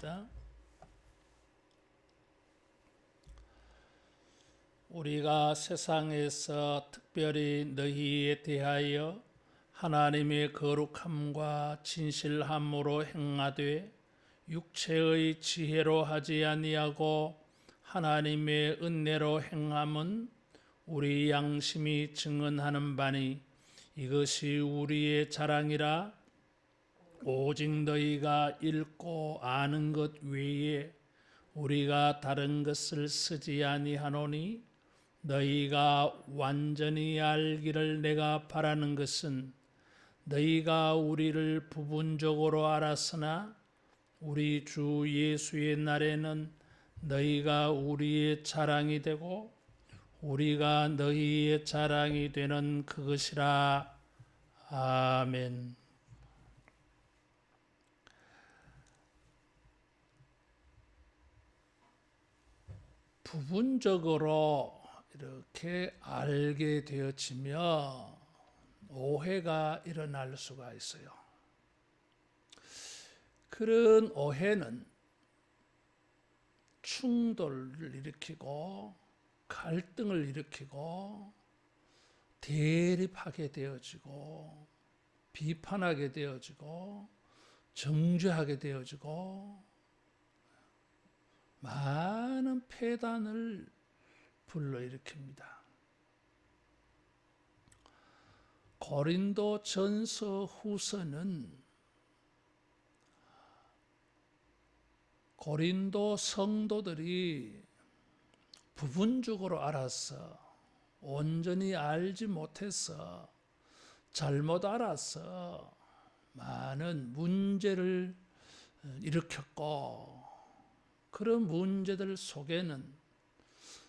하겠습니다. 우리가 세상에서 특별히 너희에 대하여 하나님의 거룩함과 진실함으로 행하되 육체의 지혜로 하지 아니하고 하나님의 은혜로 행함은 우리 양심이 증언하는 바니 이것이 우리의 자랑이라. 오직 너희가 읽고 아는 것 외에 우리가 다른 것을 쓰지 아니하노니 너희가 완전히 알기를 내가 바라는 것은 너희가 우리를 부분적으로 알았으나 우리 주 예수의 날에는 너희가 우리의 자랑이 되고 우리가 너희의 자랑이 되는 그것이라. 아멘. 부분적으로 이렇게 알게 되어지면 오해가 일어날 수가 있어요. 그런 오해는 충돌을 일으키고 갈등을 일으키고 대립하게 되어지고 비판하게 되어지고 정죄하게 되어지고 많은 폐단을 불러일으킵니다. 고린도 전서 후서는 고린도 성도들이 부분적으로 알아서 온전히 알지 못해서 잘못 알아서 많은 문제를 일으켰고 그런 문제들 속에는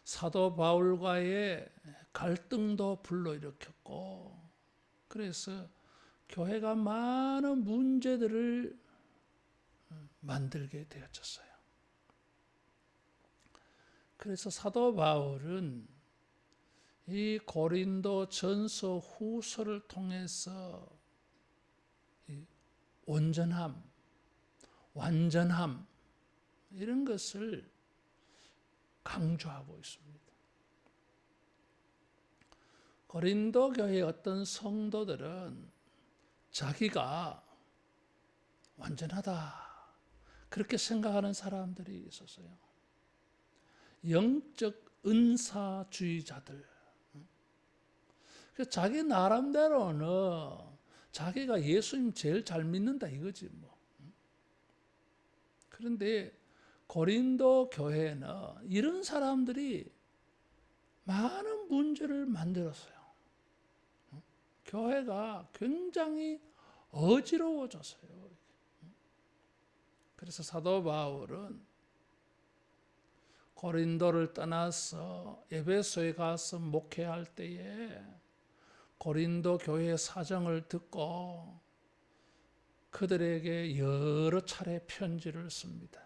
사도 바울과의 갈등도 불러일으켰고 그래서 교회가 많은 문제들을 만들게 되어졌어요. 그래서 사도 바울은 이 고린도 전서 후서를 통해서 온전함, 완전함 이런 것을 강조하고 있습니다. 고린도 교회의 어떤 성도들은 자기가 완전하다 그렇게 생각하는 사람들이 있었어요. 영적 은사주의자들. 그래서 자기 나름대로는 자기가 예수님 제일 잘 믿는다 이거지 뭐. 그런데 고린도 교회는 이런 사람들이 많은 문제를 만들었어요. 교회가 굉장히 어지러워졌어요. 그래서 사도 바울은 고린도를 떠나서 에베소에 가서 목회할 때에 고린도 교회의 사정을 듣고 그들에게 여러 차례 편지를 씁니다.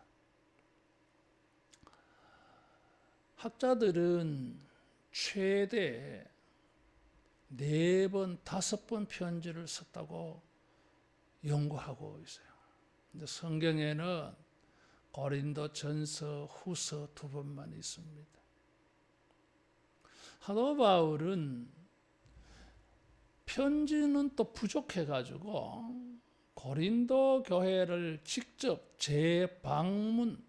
학자들은 최대 4번, 5번 편지를 썼다고 연구하고 있어요. 근데 성경에는 고린도 전서 후서 2번만 있습니다. 사도 바울은 편지는 또 부족해가지고 고린도 교회를 직접 재방문하려는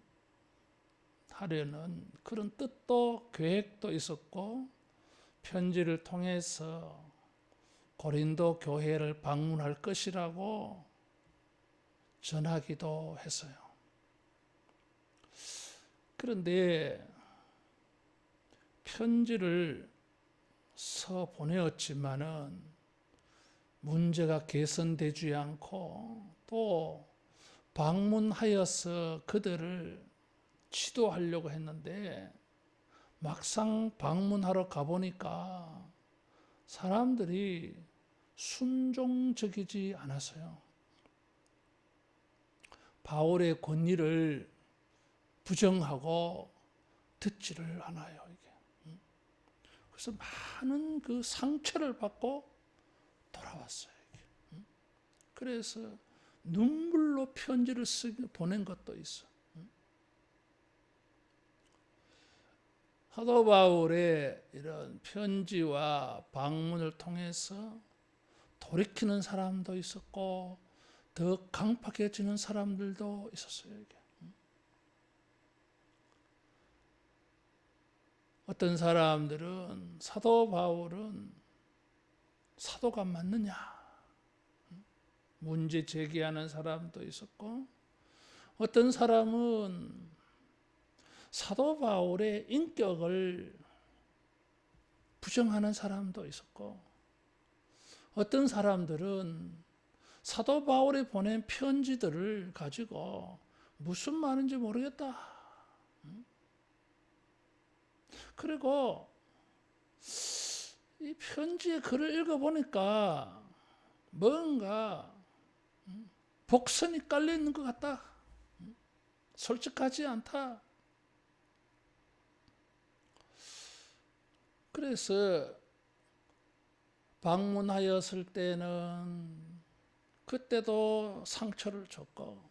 그런 뜻도 계획도 있었고 편지를 통해서 고린도 교회를 방문할 것이라고 전하기도 했어요. 그런데 편지를 써 보내었지만은 문제가 개선되지 않고 또 방문하여서 그들을 지도하려고 했는데 막상 방문하러 가보니까 사람들이 순종적이지 않았어요. 바울의 권위를 부정하고 듣지를 않아요. 이게. 그래서 많은 그 상처를 받고 돌아왔어요. 그래서 눈물로 편지를 보낸 것도 있어. 사도 바울의 이런 편지와 방문을 통해서 돌이키는 사람도 있었고 더 강팍해지는 사람들도 있었어요. 이게. 어떤 사람들은 사도 바울은 사도가 맞느냐 문제 제기하는 사람도 있었고, 어떤 사람은 사도 바울의 인격을 부정하는 사람도 있었고, 어떤 사람들은 사도 바울이 보낸 편지들을 가지고 무슨 말인지 모르겠다. 그리고 이 편지의 글을 읽어보니까 뭔가 복선이 깔려 있는 것 같다. 솔직하지 않다. 그래서 방문하였을 때는 그때도 상처를 줬고,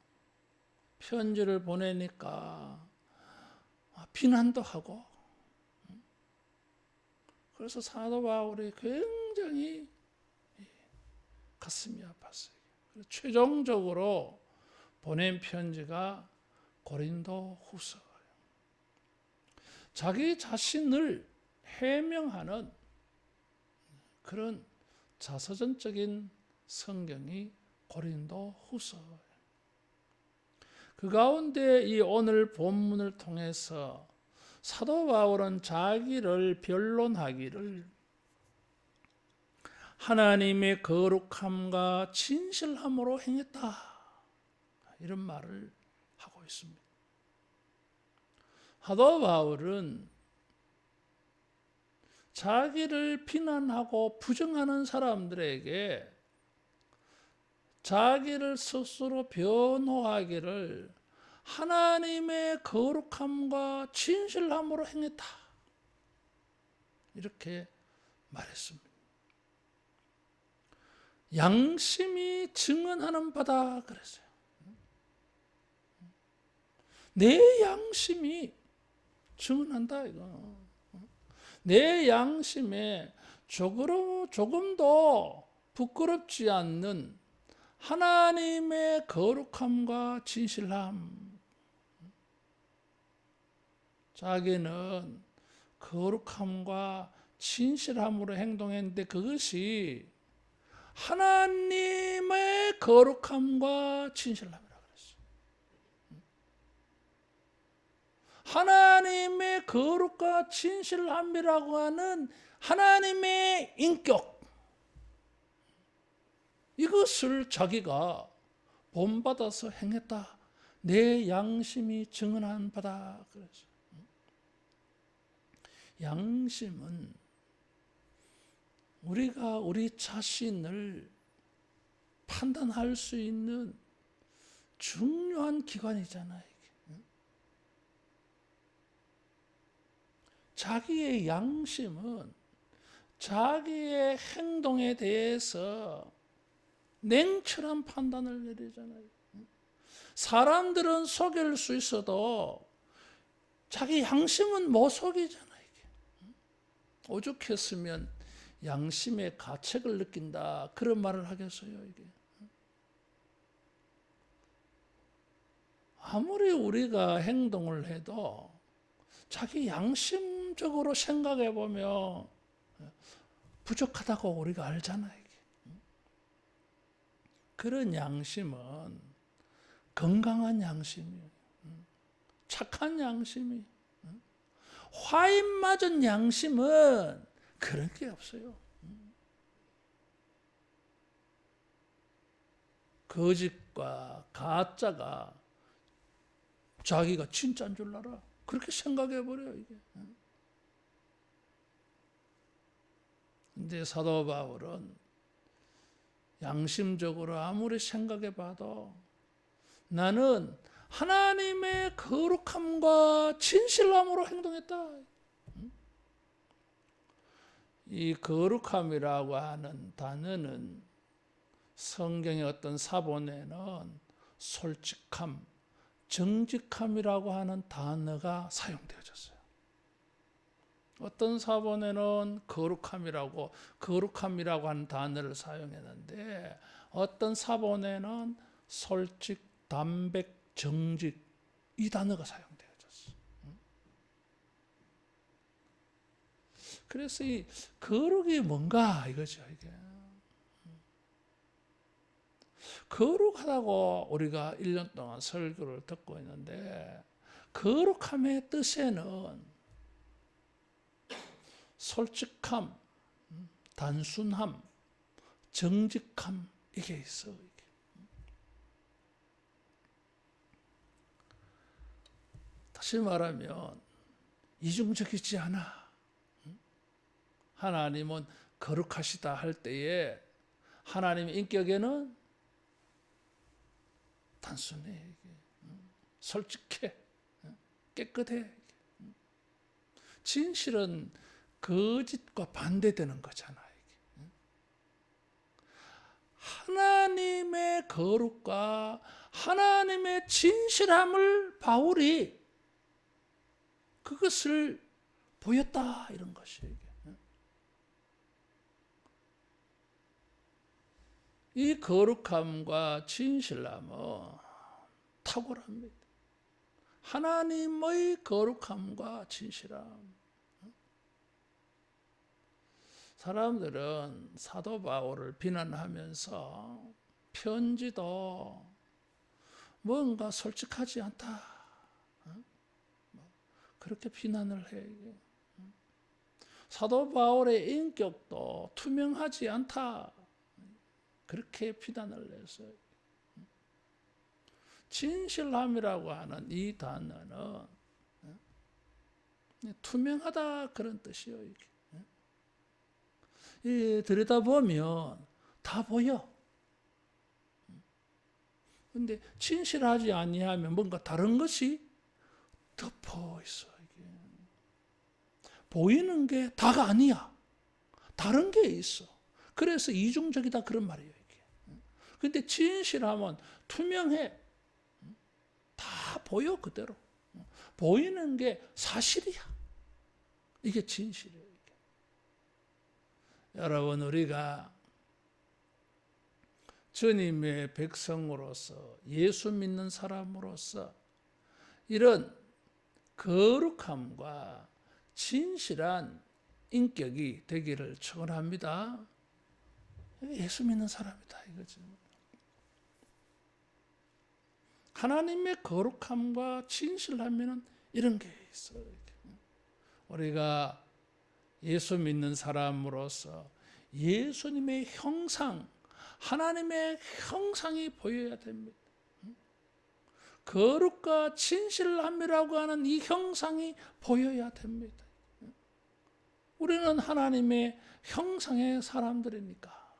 편지를 보내니까 비난도 하고, 그래서 사도 바울이 굉장히 가슴이 아팠어요. 최종적으로 보낸 편지가 고린도 후서예요. 자기 자신을 해명하는 그런 자서전적인 성경이 고린도 후서예요. 그 가운데 이 오늘 본문을 통해서 사도 바울은 자기를 변론하기를 하나님의 거룩함과 진실함으로 행했다, 이런 말을 하고 있습니다. 사도 바울은 자기를 비난하고 부정하는 사람들에게 자기를 스스로 변호하기를 하나님의 거룩함과 진실함으로 행했다, 이렇게 말했습니다. 양심이 증언하는 바다 그랬어요. 내 양심이 증언한다 이거. 내 양심에 조금도 부끄럽지 않는 하나님의 거룩함과 진실함. 자기는 거룩함과 진실함으로 행동했는데 그것이 하나님의 거룩함과 진실함이라고 그랬어요. 하나님의 거룩과 진실함이라고 하는 하나님의 인격, 이것을 자기가 본받아서 행했다. 내 양심이 증언한 바다 그랬어요. 양심은 우리가 우리 자신을 판단할 수 있는 중요한 기관이잖아요. 자기의 양심은 자기의 행동에 대해서 냉철한 판단을 내리잖아요. 사람들은 속일 수 있어도 자기 양심은 못 속이잖아요. 오죽했으면 양심의 가책을 느낀다, 그런 말을 하겠어요. 이게 아무리 우리가 행동을 해도 자기 양심적으로 생각해 보면 부족하다고 우리가 알잖아요. 이게. 그런 양심은 건강한 양심이에요. 착한 양심이. 화인 맞은 양심은 그런 게 없어요. 거짓과 가짜가 자기가 진짜인 줄 알아. 그렇게 생각해버려요, 이게. 근데 사도 바울은 양심적으로 아무리 생각해봐도 나는 하나님의 거룩함과 진실함으로 행동했다. 이 거룩함이라고 하는 단어는 성경의 어떤 사본에는 솔직함, 정직함이라고 하는 단어가 사용되어졌어요. 어떤 사본에는 거룩함이라고 하는 단어를 사용했는데 어떤 사본에는 솔직, 담백, 정직 이 단어가 사용되어졌어. 그래서 이 거룩이 뭔가 이거죠. 이게 거룩하다고 우리가 1년 동안 설교를 듣고 있는데 거룩함의 뜻에는 솔직함, 단순함, 정직함 이게 있어. 이게. 다시 말하면 이중적이지 않아. 하나님은 거룩하시다 할 때에 하나님의 인격에는 단순해, 솔직해, 깨끗해. 진실은 거짓과 반대되는 거잖아. 하나님의 거룩과 하나님의 진실함을 바울이 그것을 보였다 이런 것이에요. 이 거룩함과 진실함은 탁월합니다. 하나님의 거룩함과 진실함. 사람들은 사도 바울을 비난하면서 편지도 뭔가 솔직하지 않다. 그렇게 비난을 해. 사도 바울의 인격도 투명하지 않다. 그렇게 비난을 했어요. 진실함이라고 하는 이 단어는 투명하다 그런 뜻이에요. 이게. 들여다보면 다 보여. 근데 진실하지 아니하면 뭔가 다른 것이 덮어 있어. 이게. 보이는 게 다가 아니야. 다른 게 있어. 그래서 이중적이다 그런 말이에요. 이게. 근데 진실하면 투명해. 다 보여 그대로. 보이는 게 사실이야. 이게 진실이에요. 이게. 여러분 우리가 주님의 백성으로서 예수 믿는 사람으로서 이런 거룩함과 진실한 인격이 되기를 축원합니다. 예수 믿는 사람이다 이거죠. 하나님의 거룩함과 진실함에는 이런 게 있어요. 우리가 예수 믿는 사람으로서 예수님의 형상, 하나님의 형상이 보여야 됩니다. 거룩과 진실함이라고 하는 이 형상이 보여야 됩니다. 우리는 하나님의 형상의 사람들이니까.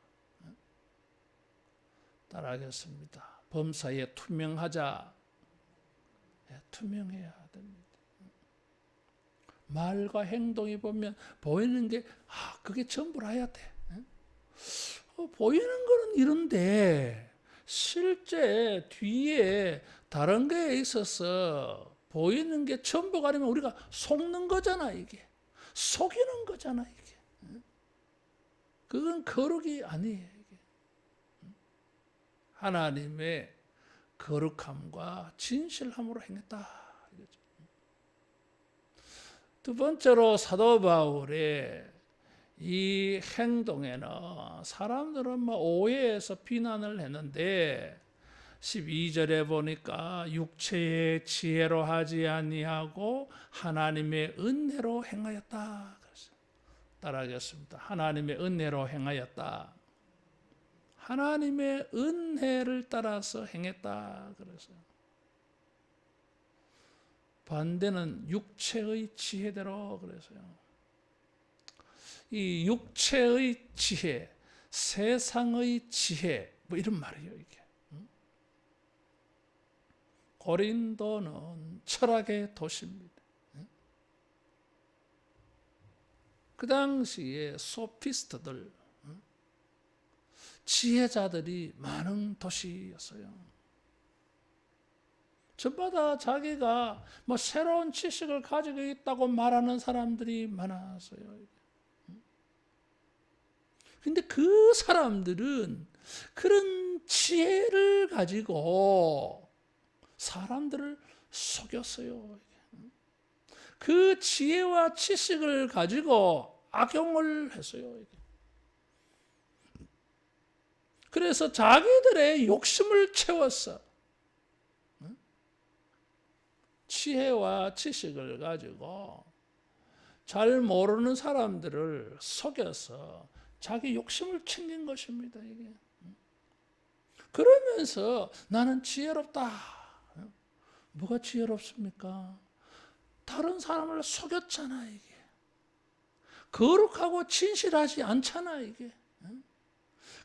따라하겠습니다. 범사에 투명하자. 투명해야 됩니다. 말과 행동이 보면 보이는 게 그게 전부라야 돼. 보이는 거는 이런데 실제 뒤에 다른 게 있어서 보이는 게 전부가 아니면 우리가 속는 거잖아 이게. 속이는 거잖아 이게. 그건 거룩이 아니에요. 이게. 하나님의 거룩함과 진실함으로 행했다. 이거죠. 두 번째로 사도 바울의 이 행동에는 사람들은 오해해서 비난을 했는데 12절에 보니까 육체의 지혜로 하지 아니하고 하나님의 은혜로 행하였다. 따라하겠습니다. 하나님의 은혜로 행하였다. 하나님의 은혜를 따라서 행했다. 그래서 반대는 육체의 지혜대로 그래서요. 이 육체의 지혜, 세상의 지혜, 이런 말이에요, 이게. 고린도는 철학의 도시입니다. 그 당시에 소피스트들, 지혜자들이 많은 도시였어요. 저마다 자기가 뭐 새로운 지식을 가지고 있다고 말하는 사람들이 많았어요. 근데 그 사람들은 그런 지혜를 가지고 사람들을 속였어요. 그 지혜와 지식을 가지고 악용을 했어요. 그래서 자기들의 욕심을 채웠어. 지혜와 지식을 가지고 잘 모르는 사람들을 속여서 자기 욕심을 챙긴 것입니다. 이게. 그러면서 나는 지혜롭다. 뭐가 지혜롭습니까? 다른 사람을 속였잖아, 이게. 거룩하고 진실하지 않잖아, 이게.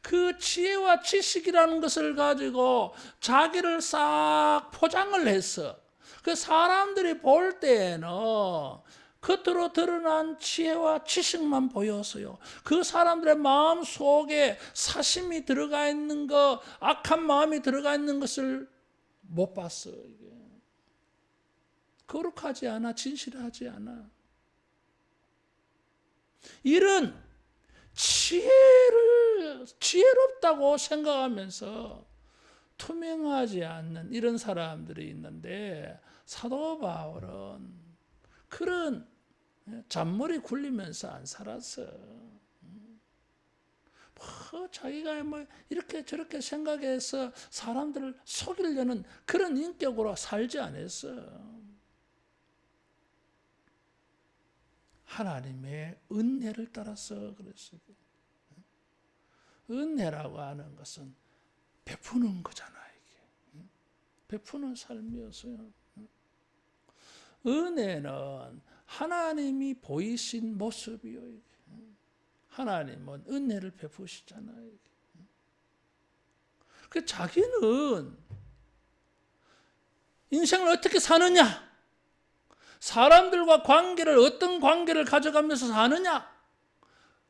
그 지혜와 지식이라는 것을 가지고 자기를 싹 포장을 했어. 그 사람들이 볼 때에는 겉으로 드러난 지혜와 지식만 보였어요. 그 사람들의 마음 속에 사심이 들어가 있는 것, 악한 마음이 들어가 있는 것을 못 봤어. 이게. 거룩하지 않아, 진실하지 않아. 이런 지혜롭다고 생각하면서 투명하지 않는 이런 사람들이 있는데, 사도 바울은 그런 잔머리 굴리면서 안 살았어. 자기가 뭐 이렇게 저렇게 생각해서 사람들을 속이려는 그런 인격으로 살지 않았어. 하나님의 은혜를 따라서 그랬어요. 은혜라고 하는 것은 베푸는 거잖아, 이게. 베푸는 삶이었어요. 은혜는 하나님이 보이신 모습이요. 하나님은 은혜를 베푸시잖아요. 그 자기는 인생을 어떻게 사느냐? 사람들과 관계를 어떤 관계를 가져가면서 사느냐?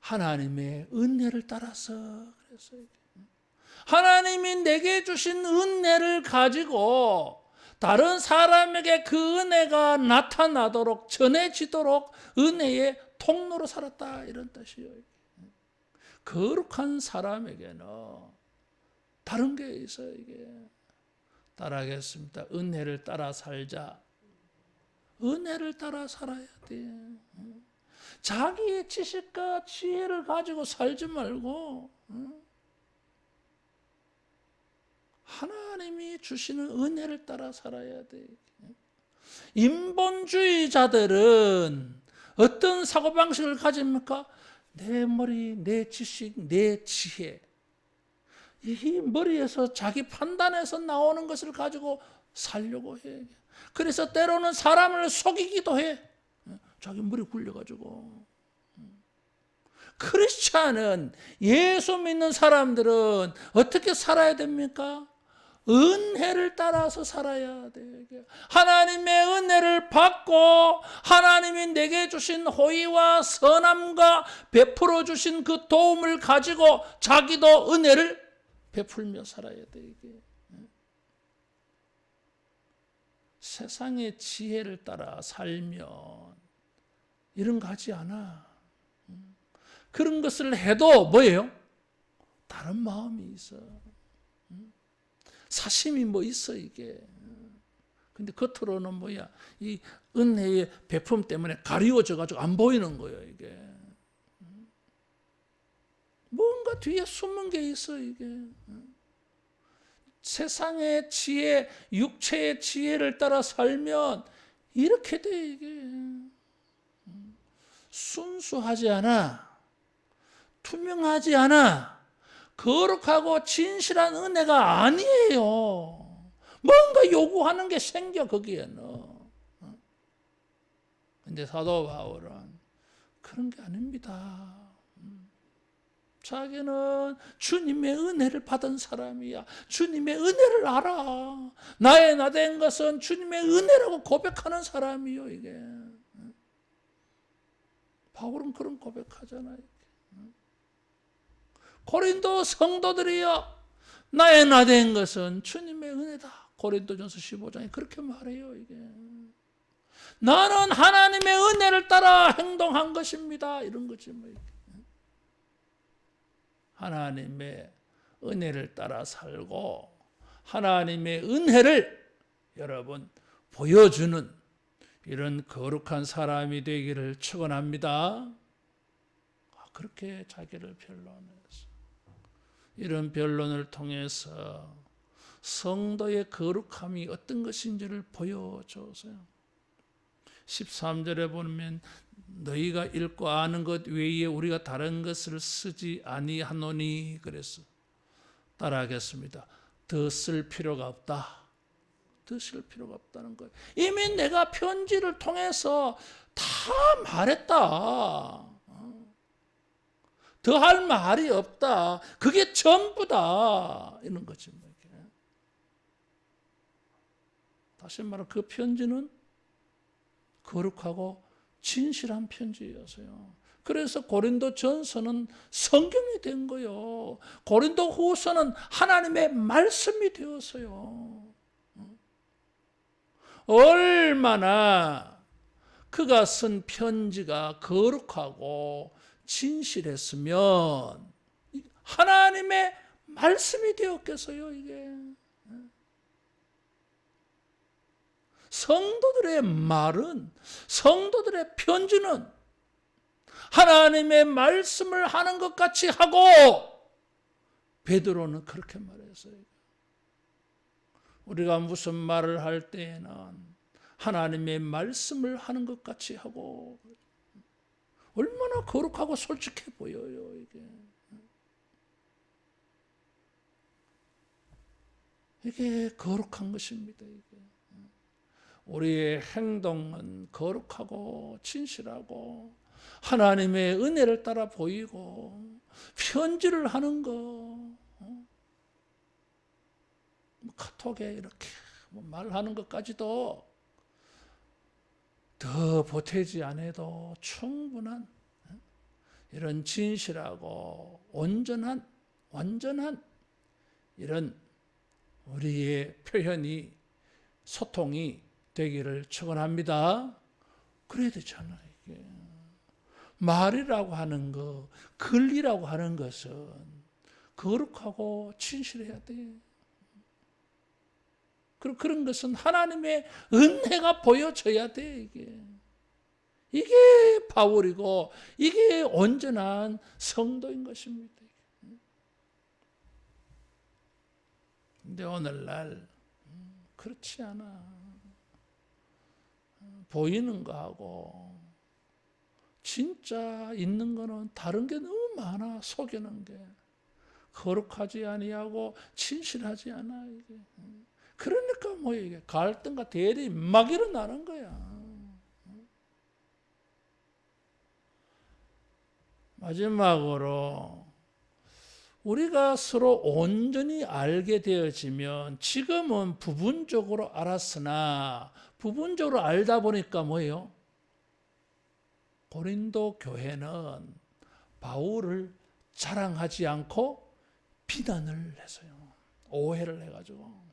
하나님의 은혜를 따라서 그랬어요. 하나님이 내게 주신 은혜를 가지고 다른 사람에게 그 은혜가 나타나도록 전해지도록 은혜의 통로로 살았다, 이런 뜻이에요. 거룩한 사람에게는 다른 게 있어요. 이게 따라하겠습니다. 은혜를 따라 살자. 은혜를 따라 살아야 돼. 자기의 지식과 지혜를 가지고 살지 말고 하나님이 주시는 은혜를 따라 살아야 돼. 인본주의자들은 어떤 사고방식을 가집니까? 내 머리, 내 지식, 내 지혜. 이 머리에서 자기 판단에서 나오는 것을 가지고 살려고 해. 그래서 때로는 사람을 속이기도 해. 자기 머리 굴려가지고. 크리스찬은, 예수 믿는 사람들은 어떻게 살아야 됩니까? 은혜를 따라서 살아야 돼. 하나님의 은혜를 받고 하나님이 내게 주신 호의와 선함과 베풀어 주신 그 도움을 가지고 자기도 은혜를 베풀며 살아야 돼. 이게. 세상의 지혜를 따라 살면 이런 거 하지 않아. 그런 것을 해도 뭐예요? 다른 마음이 있어. 사심이 뭐 있어, 이게. 근데 겉으로는 뭐야? 이 은혜의 베품 때문에 가리워져가지고 안 보이는 거예요, 이게. 뭔가 뒤에 숨은 게 있어, 이게. 세상의 지혜, 육체의 지혜를 따라 살면 이렇게 돼, 이게. 순수하지 않아. 투명하지 않아. 거룩하고 진실한 은혜가 아니에요. 뭔가 요구하는 게 생겨, 거기에는. 근데 사도 바울은 그런 게 아닙니다. 자기는 주님의 은혜를 받은 사람이야. 주님의 은혜를 알아. 나의 나된 것은 주님의 은혜라고 고백하는 사람이요, 이게. 바울은 그런 고백하잖아요. 고린도 성도들이여, 나의 나된 것은 주님의 은혜다 고린도전서 15장에 그렇게 말해요. 이게 나는 하나님의 은혜를 따라 행동한 것입니다. 이런 거지 뭐. 하나님의 은혜를 따라 살고 하나님의 은혜를 여러분 보여주는 이런 거룩한 사람이 되기를 축원합니다. 그렇게 자기를 변론해서 이런 변론을 통해서 성도의 거룩함이 어떤 것인지를 보여줬어요. 13절에 보면 너희가 읽고 아는 것 외에 우리가 다른 것을 쓰지 아니하노니 그래서 따라하겠습니다. 더 쓸 필요가 없다. 더 쓸 필요가 없다는 거예요. 이미 내가 편지를 통해서 다 말했다. 더 할 말이 없다. 그게 전부다. 이런 거지. 다시 말하면 그 편지는 거룩하고 진실한 편지였어요. 그래서 고린도 전서는 성경이 된 거요. 고린도 후서는 하나님의 말씀이 되었어요. 얼마나 그가 쓴 편지가 거룩하고 진실했으면 하나님의 말씀이 되었겠어요, 이게. 성도들의 말은, 성도들의 편지는 하나님의 말씀을 하는 것 같이 하고, 베드로는 그렇게 말했어요. 우리가 무슨 말을 할 때에는 하나님의 말씀을 하는 것 같이 하고, 얼마나 거룩하고 솔직해 보여요, 이게. 이게 거룩한 것입니다, 이게. 우리의 행동은 거룩하고 진실하고 하나님의 은혜를 따라 보이고 편지를 하는 거 카톡에 이렇게 말하는 것까지도 더 보태지 않아도 충분한 이런 진실하고 온전한 완전한 이런 우리의 표현이 소통이 되기를 축원합니다. 그래야 되잖아요. 이게. 말이라고 하는 거, 글이라고 하는 것은 거룩하고 진실해야 돼. 그리고 그런 것은 하나님의 은혜가 보여져야 돼. 이게 바울이고 이게 온전한 성도인 것입니다. 근데 오늘날 그렇지 않아. 보이는 거하고 진짜 있는 거는 다른 게 너무 많아. 속이는 게 거룩하지 아니하고 진실하지 않아. 이게. 그러니까 뭐 이게 갈등과 대립이 막 일어나는 거야. 마지막으로 우리가 서로 온전히 알게 되어지면 지금은 부분적으로 알았으나 부분적으로 알다 보니까 뭐예요? 고린도 교회는 바울을 자랑하지 않고 비난을 했어요. 오해를 해가지고.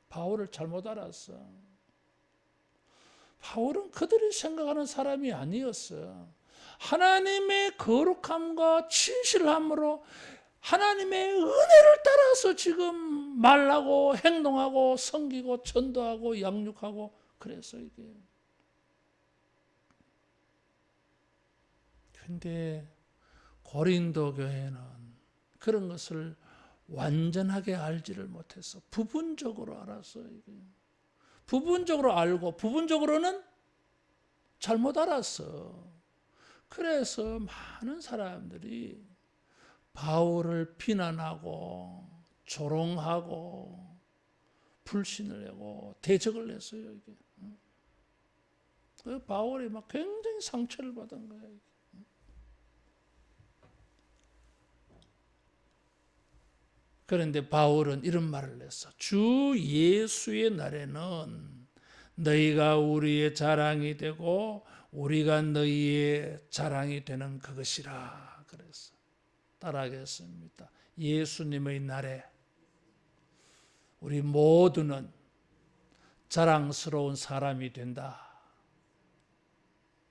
바울을 잘못 알았어. 바울은 그들이 생각하는 사람이 아니었어. 하나님의 거룩함과 진실함으로 하나님의 은혜를 따라서 지금 말하고 행동하고 섬기고 전도하고 양육하고 그래서 이게. 근데 고린도 교회는 그런 것을 완전하게 알지를 못했어. 부분적으로 알았어. 이게. 부분적으로 알고 부분적으로는 잘못 알았어. 그래서 많은 사람들이 바울을 비난하고 조롱하고 불신을 하고 대적을 했어요. 이게. 바울이 막 굉장히 상처를 받은 거예요. 그런데 바울은 이런 말을 했어. 주 예수의 날에는 너희가 우리의 자랑이 되고 우리가 너희의 자랑이 되는 그것이라 그랬어. 따라하겠습니다. 예수님의 날에 우리 모두는 자랑스러운 사람이 된다.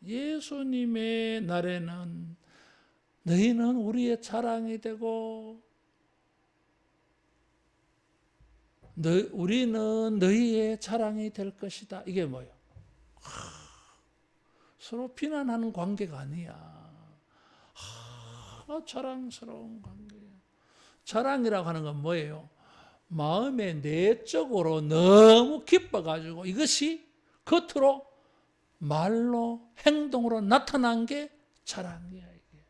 예수님의 날에는 너희는 우리의 자랑이 되고 우리는 너희의 자랑이 될 것이다. 이게 뭐예요? 서로 비난하는 관계가 아니야. 자랑스러운 관계야. 자랑이라고 하는 건 뭐예요? 마음의 내적으로 너무 기뻐가지고 이것이 겉으로 말로 행동으로 나타난 게 자랑이야. 이게.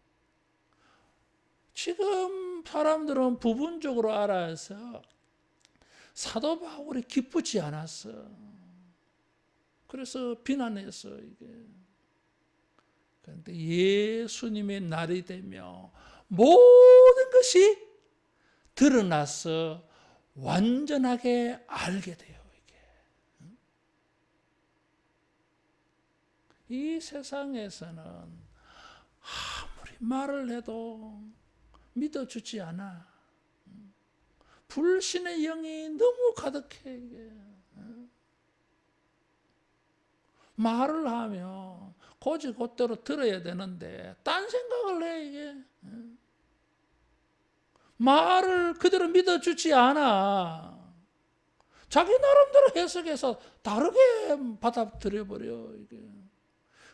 지금 사람들은 부분적으로 알아서 사도 바울이 기쁘지 않았어. 그래서 비난했어. 이게. 그런데 예수님의 날이 되며 모든 것이 드러나서 완전하게 알게 돼요. 이게. 이 세상에서는 아무리 말을 해도 믿어주지 않아. 불신의 영이 너무 가득해. 이게. 말을 하면 곧이곧대로 들어야 되는데 딴 생각을 해. 이게. 말을 그대로 믿어주지 않아. 자기 나름대로 해석해서 다르게 받아들여버려. 이게.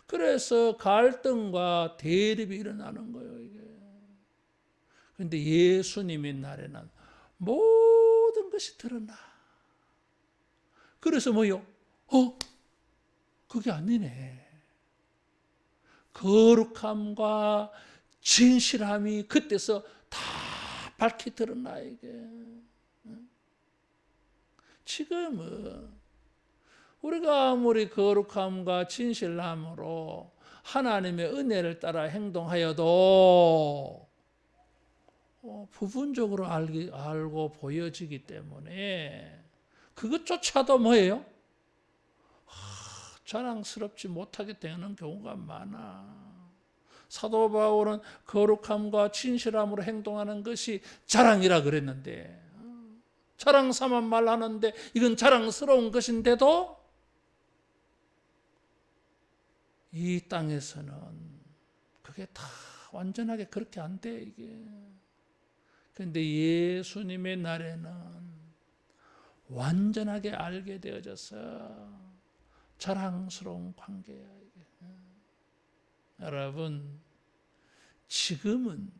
그래서 갈등과 대립이 일어나는 거예요. 이게. 그런데 예수님의 날에는 모든 것이 드러나. 그래서 뭐요? 그게 아니네. 거룩함과 진실함이 그때서 다 밝히 드러나. 이게. 지금은 우리가 아무리 거룩함과 진실함으로 하나님의 은혜를 따라 행동하여도 부분적으로 알고 보여지기 때문에 그것조차도 뭐예요? 자랑스럽지 못하게 되는 경우가 많아. 사도 바울은 거룩함과 진실함으로 행동하는 것이 자랑이라 그랬는데, 자랑 삼아 말하는데 이건 자랑스러운 것인데도 이 땅에서는 그게 다 완전하게 그렇게 안 돼. 이게. 그런데 예수님의 날에는 완전하게 알게 되어져서 자랑스러운 관계야. 이게. 여러분, 지금은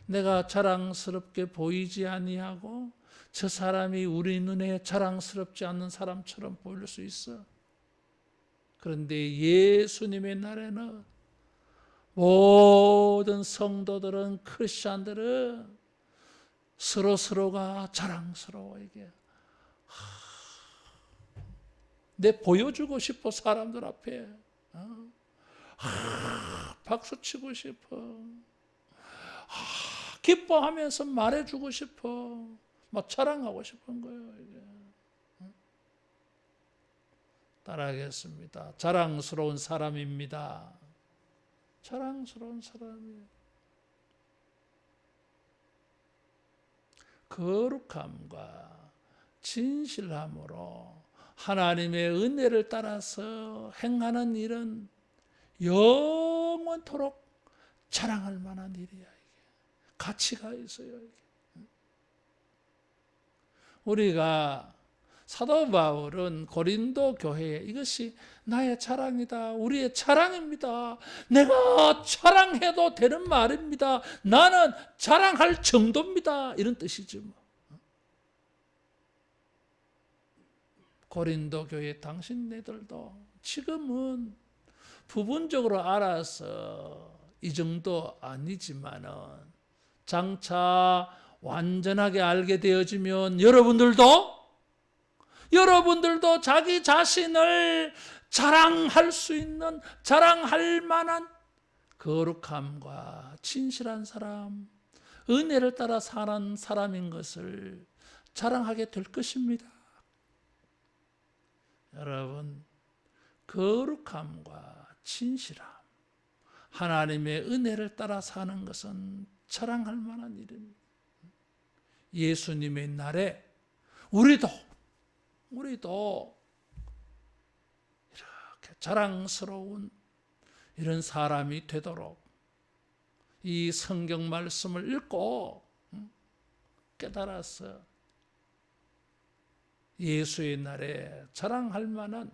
내가 자랑스럽게 보이지 아니하고 저 사람이 우리 눈에 자랑스럽지 않는 사람처럼 보일 수 있어. 그런데 예수님의 날에는 모든 성도들은, 크리스찬들은 서로가 자랑스러워. 이게. 내 보여주고 싶어. 사람들 앞에 박수치고 싶어. 기뻐하면서 말해주고 싶어. 막 자랑하고 싶은 거예요. 이게. 따라하겠습니다. 자랑스러운 사람입니다. 자랑스러운 사람이에요. 거룩함과 진실함으로 하나님의 은혜를 따라서 행하는 일은 영원토록 자랑할 만한 일이야. 이게. 가치가 있어요. 이게. 우리가 사도 바울은 고린도 교회에 이것이 나의 자랑이다. 우리의 자랑입니다. 내가 자랑해도 되는 말입니다. 나는 자랑할 정도입니다. 이런 뜻이죠. 고린도 교회 당신네들도 지금은 부분적으로 알아서 이 정도 아니지만은 장차 완전하게 알게 되어지면 여러분들도 자기 자신을 자랑할 수 있는, 자랑할 만한 거룩함과 진실한 사람, 은혜를 따라 사는 사람인 것을 자랑하게 될 것입니다. 여러분, 거룩함과 진실함, 하나님의 은혜를 따라 사는 것은 자랑할 만한 일입니다. 예수님의 날에 우리도 이렇게 자랑스러운 이런 사람이 되도록 이 성경 말씀을 읽고 깨달아서 예수의 날에 자랑할 만한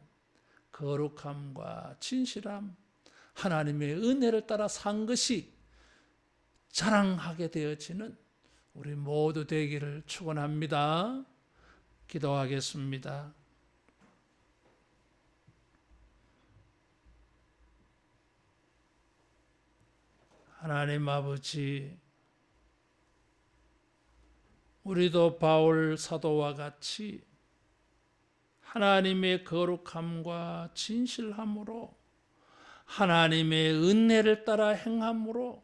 거룩함과 진실함, 하나님의 은혜를 따라 산 것이 자랑하게 되어지는 우리 모두 되기를 축원합니다. 기도하겠습니다. 하나님 아버지, 우리도 바울 사도와 같이 하나님의 거룩함과 진실함으로 하나님의 은혜를 따라 행함으로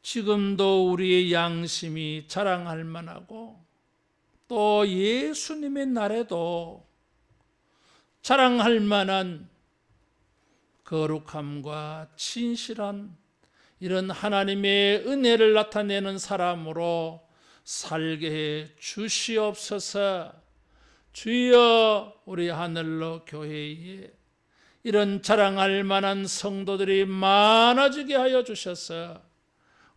지금도 우리의 양심이 자랑할 만하고 또 예수님의 날에도 자랑할 만한 거룩함과 진실한 이런 하나님의 은혜를 나타내는 사람으로 살게 해 주시옵소서. 주여, 우리 하늘로 교회에 이런 자랑할 만한 성도들이 많아지게 하여 주셔서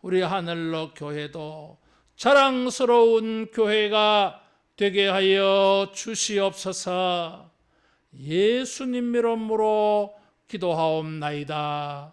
우리 하늘로 교회도 자랑스러운 교회가 되게 하여 주시옵소서. 예수님 이름으로 기도하옵나이다.